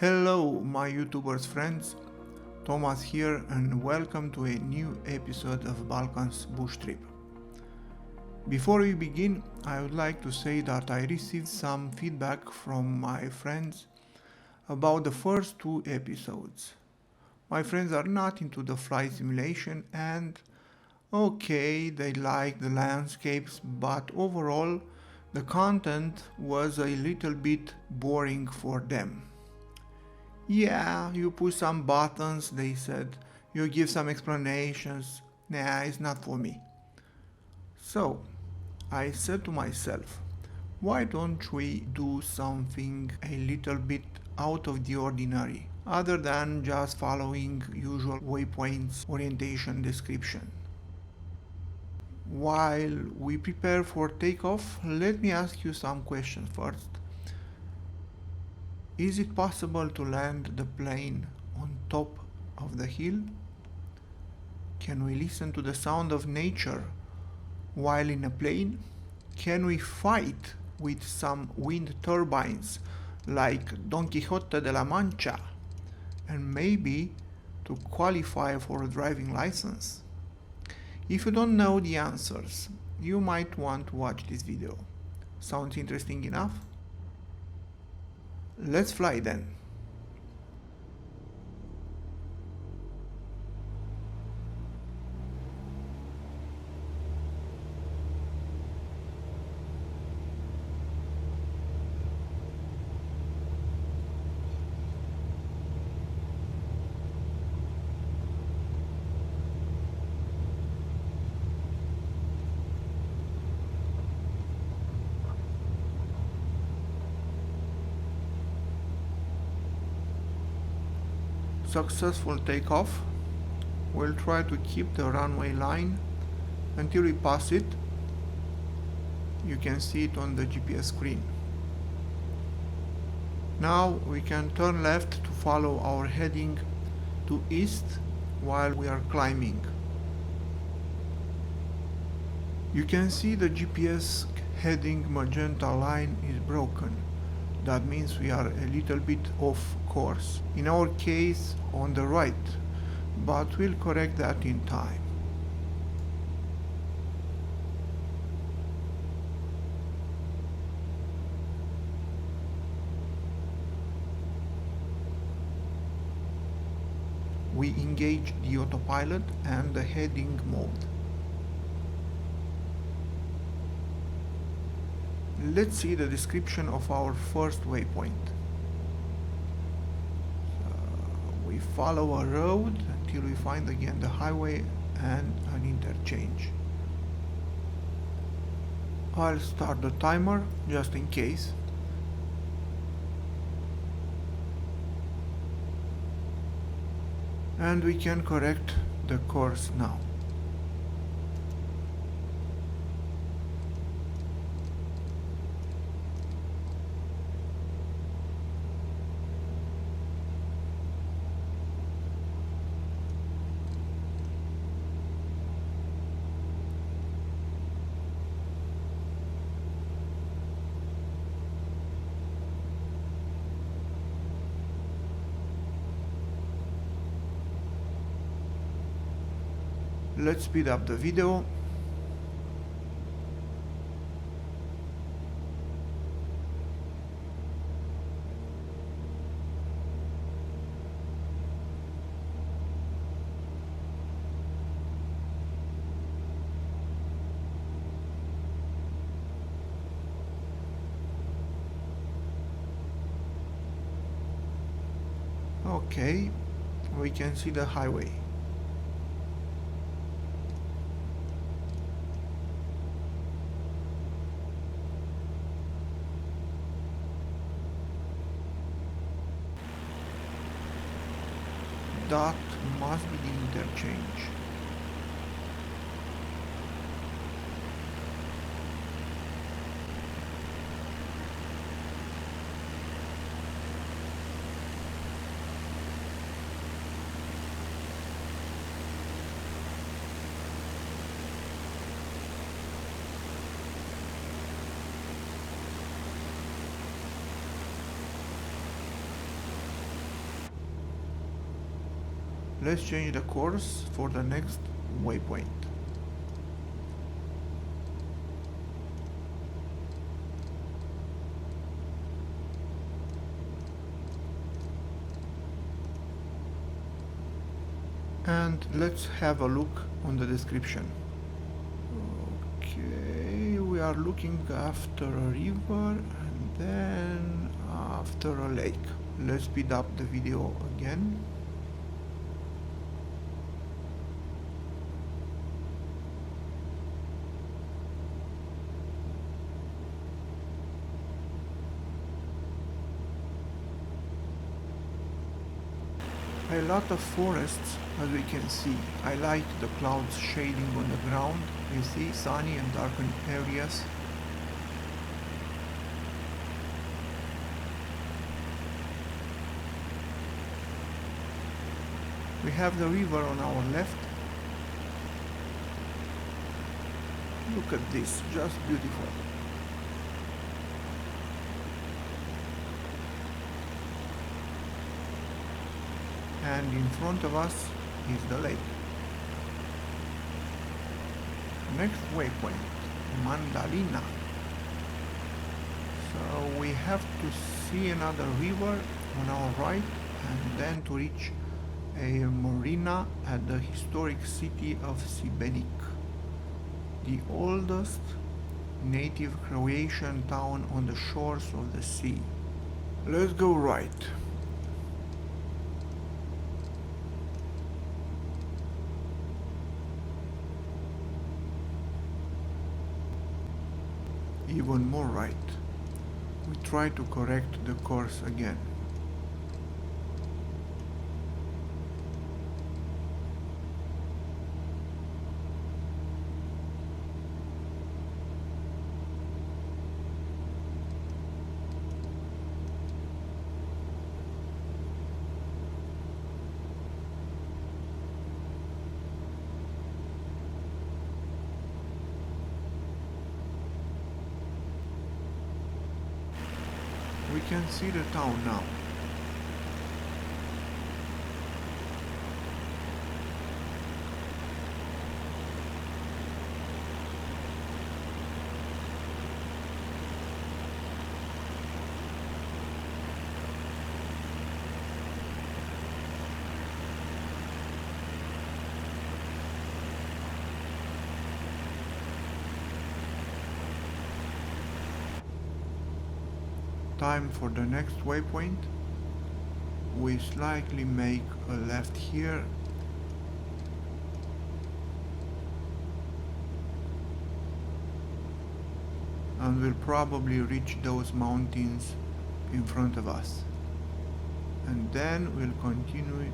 Hello my YouTubers friends, Thomas here and welcome to a new episode of Balkans Bush Trip. Before we begin, I would like to say that I received some feedback from my friends about the first two episodes. My friends are not into the flight simulation and okay, they like the landscapes, but overall the content was a little bit boring for them. Yeah, you push some buttons, they said. You give some explanations. Nah, it's not for me. So, I said to myself, why don't we do something a little bit out of the ordinary, other than just following usual waypoints orientation description? While we prepare for takeoff, let me ask you some questions first. Is it possible to land the plane on top of the hill? Can we listen to the sound of nature while in a plane? Can we fight with some wind turbines like Don Quixote de la Mancha? And maybe to qualify for a driving license? If you don't know the answers, you might want to watch this video. Sounds interesting enough? Let's fly then. Successful takeoff. We'll try to keep the runway line until we pass it. You can see it on the GPS screen. Now we can turn left to follow our heading to east while we are climbing. You can see the GPS heading magenta line is broken. That means we are a little bit off course. In our case, on the right, but we'll correct that in time. We engage the autopilot and the heading mode. Let's see the description of our first waypoint. We follow a road until we find again the highway and an interchange. I'll start the timer just in case. And we can correct the course now. Let's speed up the video. Okay, we can see the highway. That must be the interchange. Let's change the course for the next waypoint. And let's have a look on the description. Okay, we are looking after a river and then after a lake. Let's speed up the video again. A lot of forests, as we can see. I like the clouds shading on the ground. You see sunny and darkened areas. We have the river on our left. Look at this, just beautiful. And in front of us is the lake. Next waypoint, Mandalina. So we have to see another river on our right and then to reach a marina at the historic city of Šibenik, the oldest native Croatian town on the shores of the sea. Let's go right. Even more right. We try to correct the course again. We can see the town now. Time for the next waypoint. We slightly make a left here and we'll probably reach those mountains in front of us, and then we'll continue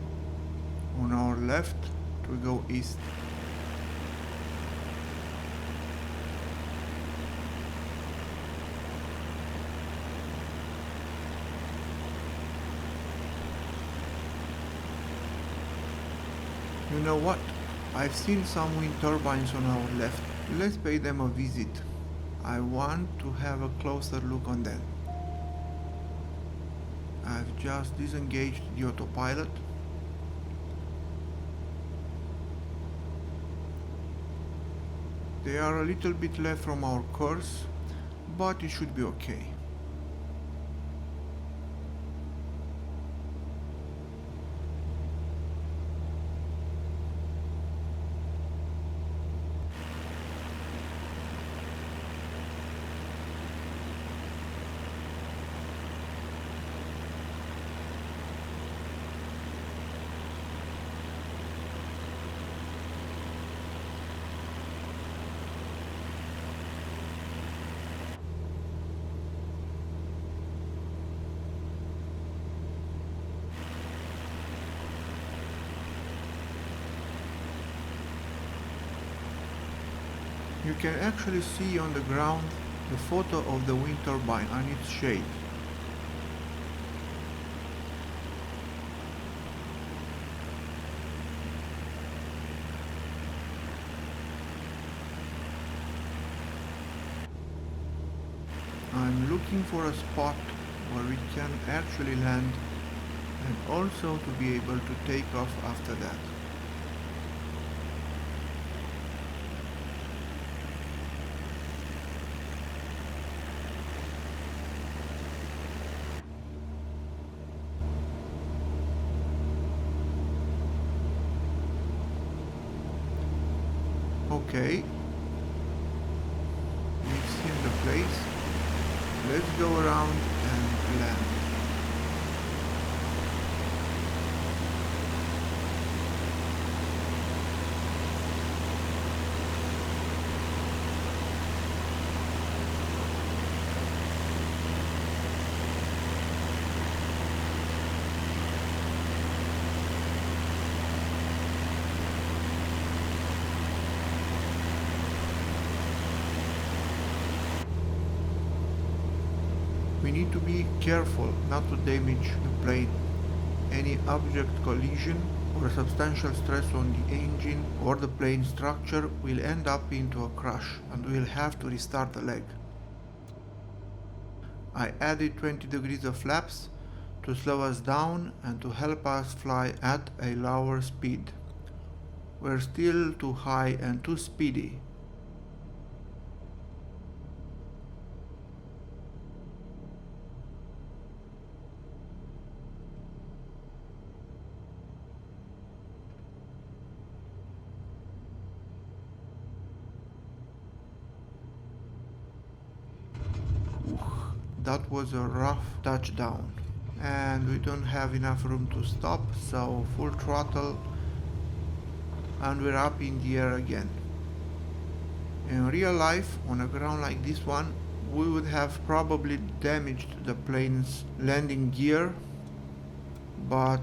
on our left to go east. You know what? I've seen some wind turbines on our left. Let's pay them a visit. I want to have a closer look on them. I've just disengaged the autopilot. They are a little bit left from our course, but it should be okay. You can actually see on the ground the photo of the wind turbine and its shade. I'm looking for a spot where we can actually land and also to be able to take off after that. Okay, we've seen the place. Let's go around and land. We need to be careful not to damage the plane. Any object collision or substantial stress on the engine or the plane structure will end up into a crash and we'll have to restart the leg. I added 20 degrees of flaps to slow us down and to help us fly at a lower speed. We're still too high and too speedy. That was a rough touchdown, and we don't have enough room to stop, so full throttle and we're up in the air again. In real life, on a ground like this one, we would have probably damaged the plane's landing gear, but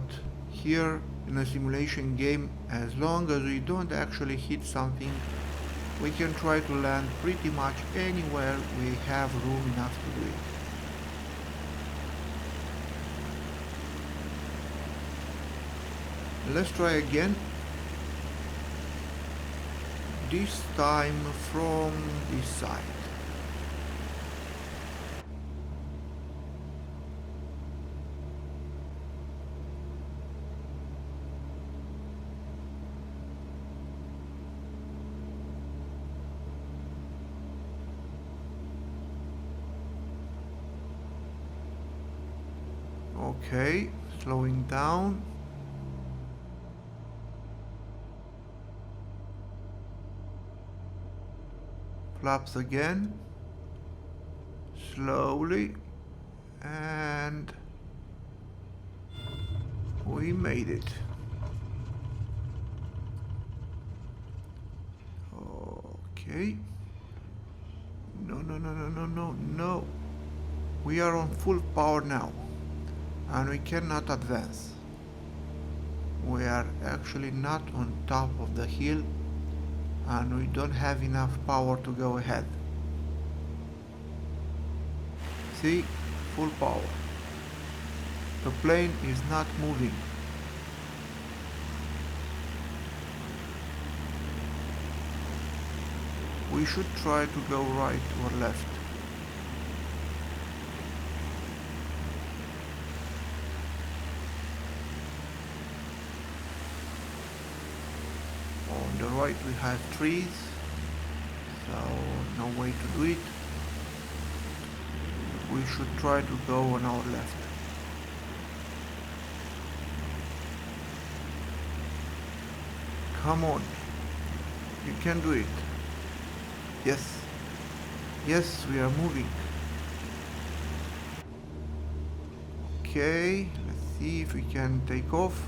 here in a simulation game, as long as we don't actually hit something, we can try to land pretty much anywhere we have room enough to do it. Let's try again, this time from this side. Okay, slowing down. Flaps again, slowly, and we made it. Okay. No. We are on full power now, and we cannot advance. We are actually not on top of the hill, and we don't have enough power to go ahead. See, full power. The plane is not moving. We should try to go right or left. On the right we have trees, so no way to do it. We should try to go on our left. Come on, you can do it. Yes, we are moving. Okay, let's see if we can take off.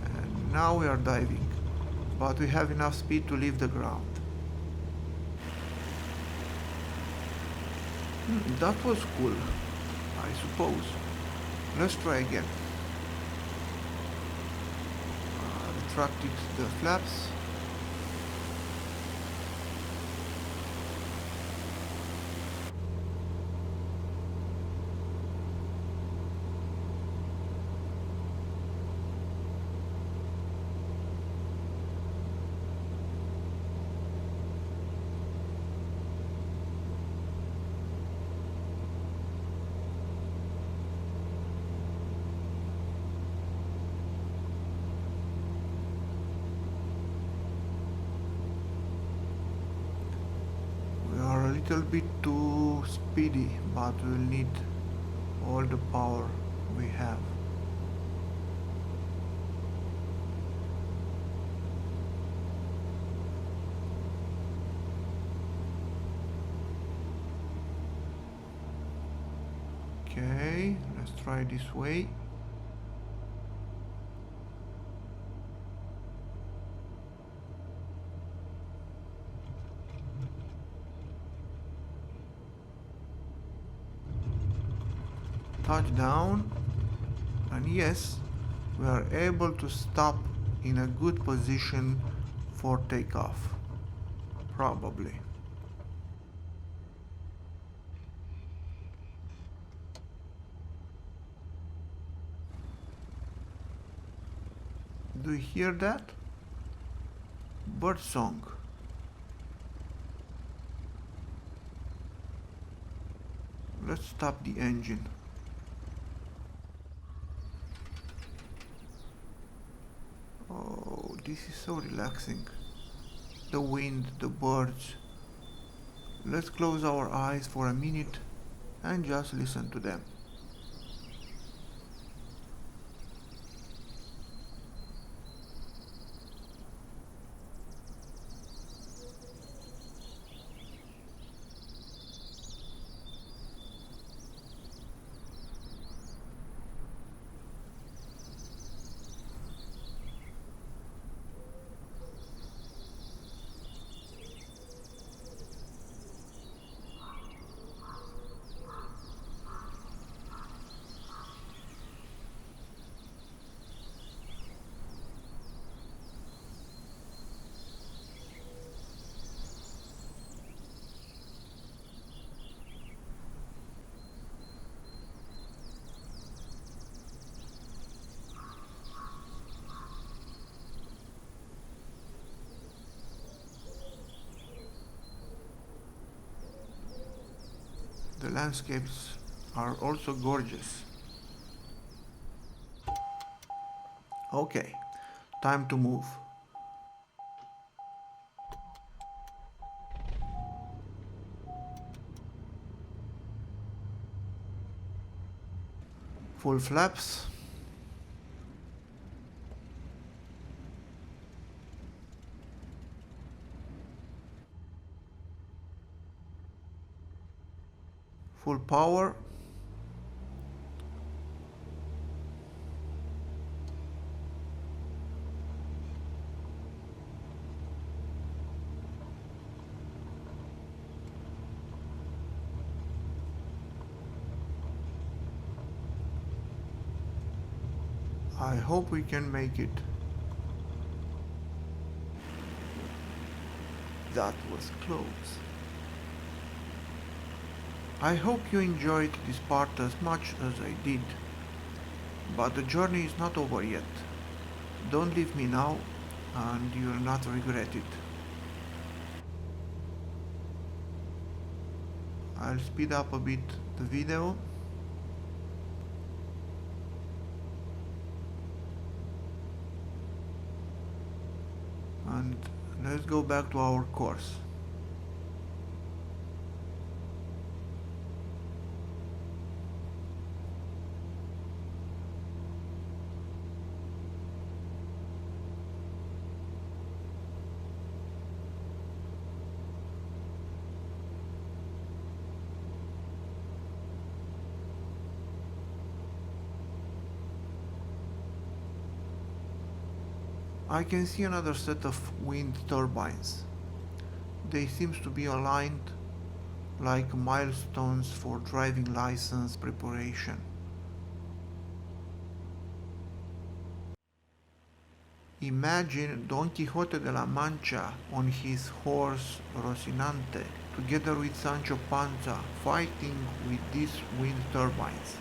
And now we are diving, but we have enough speed to leave the ground. That was cool, I suppose. Let's try again. Retracted the flaps. little bit too speedy, but we'll need all the power we have. Okay, let's try this way. Touchdown, and yes, we are able to stop in a good position for takeoff. Probably. Do you hear that? Birdsong. Let's stop the engine. Oh, this is so relaxing. The wind, the birds. Let's close our eyes for a minute and just listen to them. The landscapes are also gorgeous. Okay, time to move. Full flaps. Full power. I hope we can make it. That was close. I hope you enjoyed this part as much as I did. But the journey is not over yet. Don't leave me now and you'll not regret it. I'll speed up a bit the video. And let's go back to our course. I can see another set of wind turbines. They seem to be aligned like milestones for driving license preparation. Imagine Don Quixote de la Mancha on his horse Rocinante, together with Sancho Panza, fighting with these wind turbines.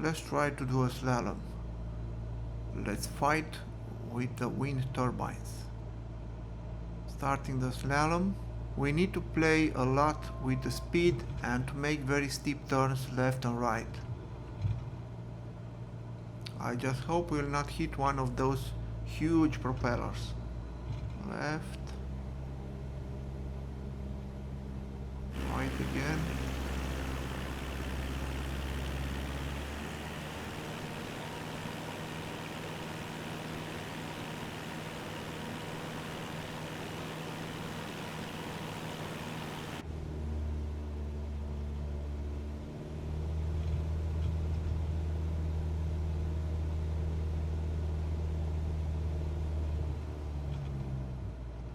Let's try to do a slalom. Let's fight with the wind turbines. Starting the slalom. We need to play a lot with the speed and to make very steep turns left and right. I just hope we'll not hit one of those huge propellers. Left. Right again.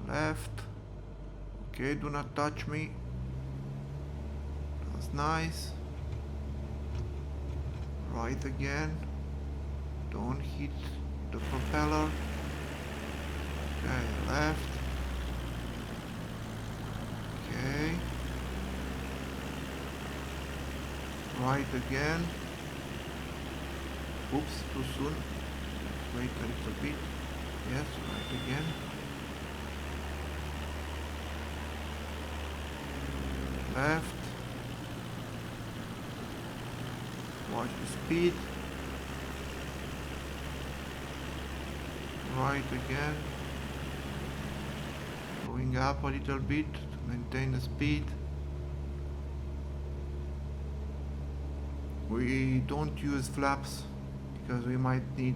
Left. Okay, do not touch me. That's nice. Right again. Don't hit the propeller. Okay, left. Okay. Right again. Oops, too soon. Let's wait a little bit. Yes, right again. Left. Watch the speed. Right again. Going up a little bit to maintain the speed. We don't use flaps because we might need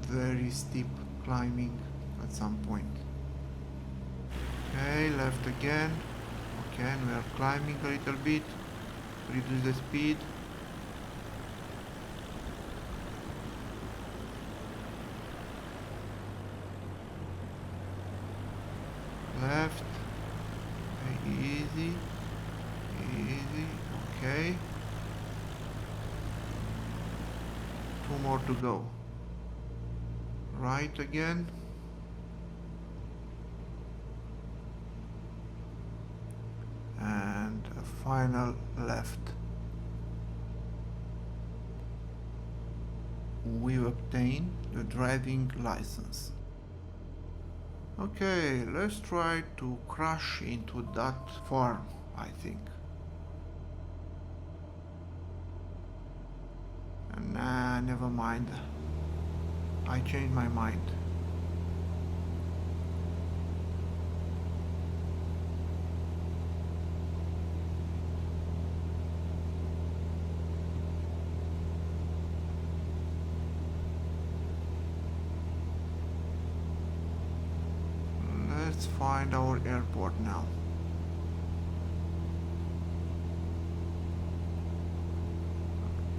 very steep climbing at some point. Okay, left again. Again, we are climbing a little bit. Reduce the speed. Left. Okay, easy. Easy. Okay. 2 more to go. Right again. And a final left. We've obtained the driving license. Okay, let's try to crash into that farm, I think. Nah, never mind. I changed my mind. Let's find our airport now.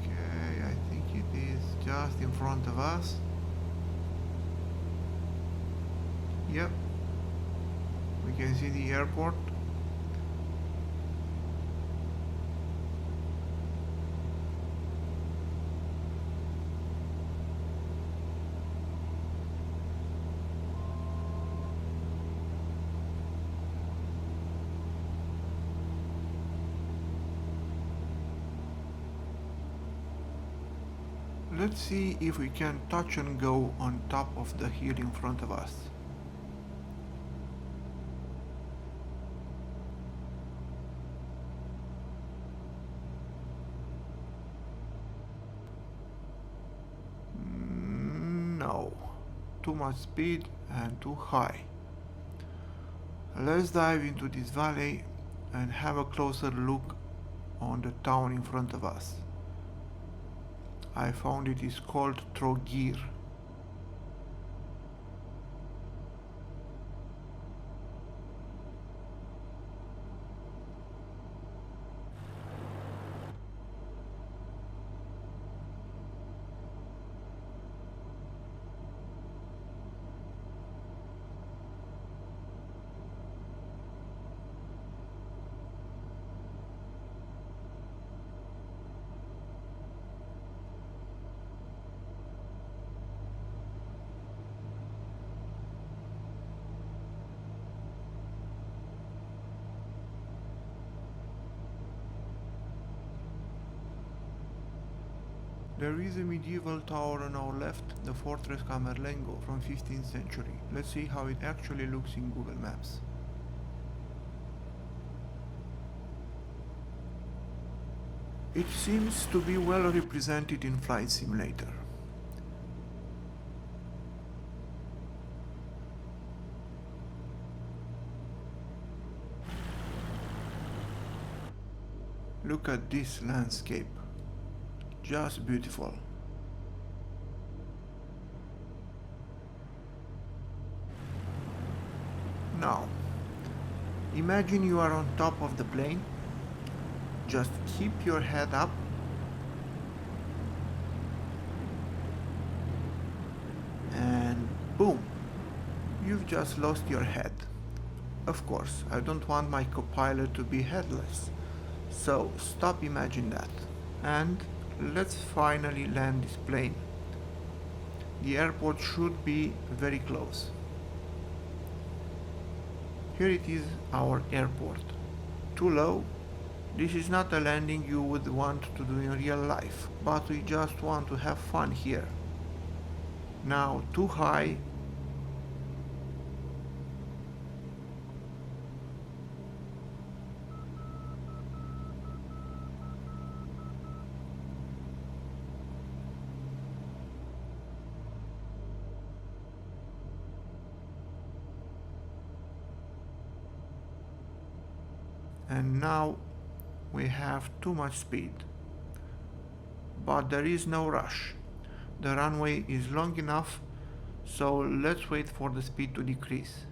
Okay, I think it is just in front of us. Yep, we can see the airport. Let's see if we can touch and go on top of the hill in front of us. No, too much speed and too high. Let's dive into this valley and have a closer look on the town in front of us. I found it is called TROGIR. There is a medieval tower on our left, the fortress KAMERLENGO from 15th century. Let's see how it actually looks in Google Maps. It seems to be well represented in Flight Simulator. Look at this landscape. Just beautiful. Now, imagine you are on top of the plane. Just keep your head up and boom, you've just lost your head. Of course, I don't want my copilot to be headless, so stop imagining that. And let's finally land this plane. The airport should be very close. Here it is, our airport. Too low? This is not a landing you would want to do in real life, but we just want to have fun here. Now too high? And now we have too much speed. But there is no rush. The runway is long enough, so let's wait for the speed to decrease.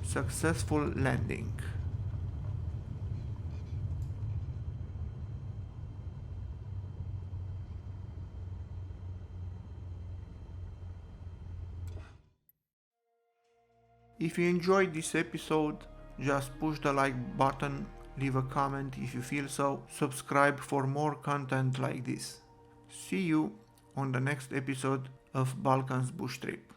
Successful landing. If you enjoyed this episode, just push the like button, leave a comment if you feel so, subscribe for more content like this. See you on the next episode of Balkans Bush Trip.